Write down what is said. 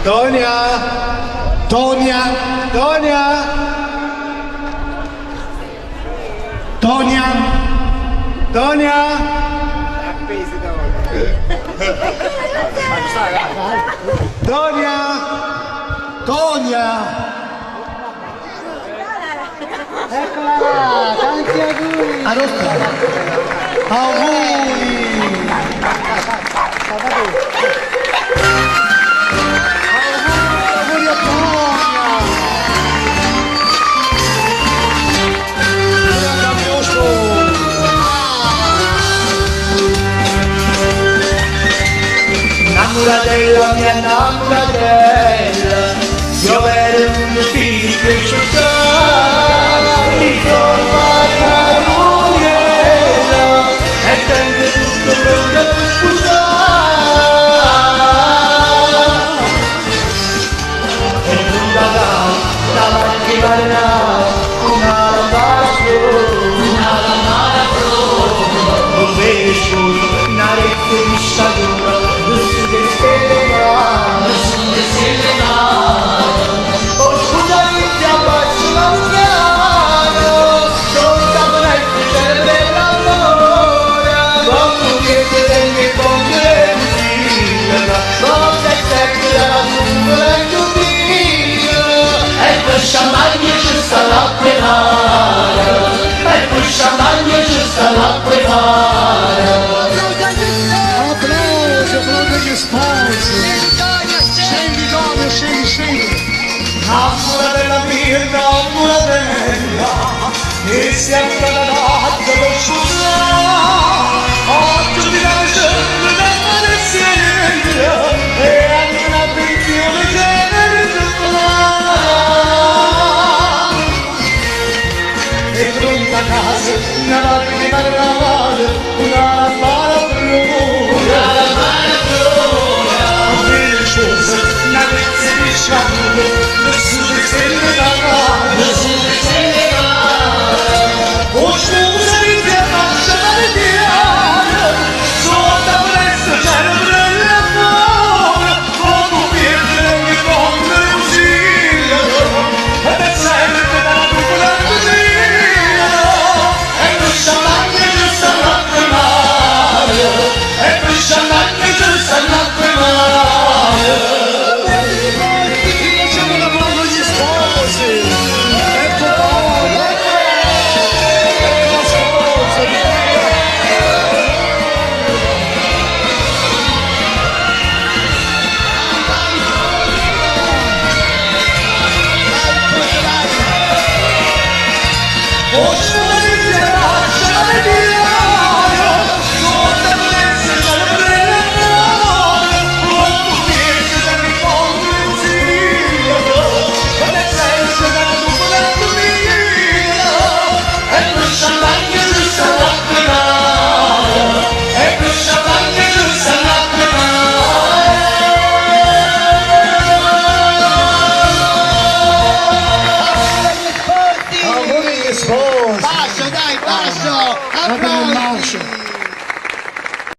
Tonia! Tonia! Tonia! Tonia! Tonia! Tonia! Tonia! Eccola là! Tanti auguri! Auguri! Auguri a Tonia! Innamoratella, mia innamoratella, io vedo un figlio cresciuto, mi trova la mogliella, e tende tutto per sposare. E non davanti varrà una lamara pro, un pesce, una rete di sciagura. Champagne jusqu'à la prévare, ecco il champagne jusqu'à la prévare. Applauso, applauso agli sposi! Scendi Tonio, scendi! Amore della mia, amore della, e sempre la notte per sposare, oggi ti dai sempre da fare insieme, e anche una pensione genere di e pronta a casa, una valle di carnavale, una lampada bruna, un religioso, una vezza di scialle, nessuno se ne dà, o scusa di te faccia valediare, sotto presto c'è l'amore, come piede mi compre un giro, ed è sempre dalla cupola così. Oh,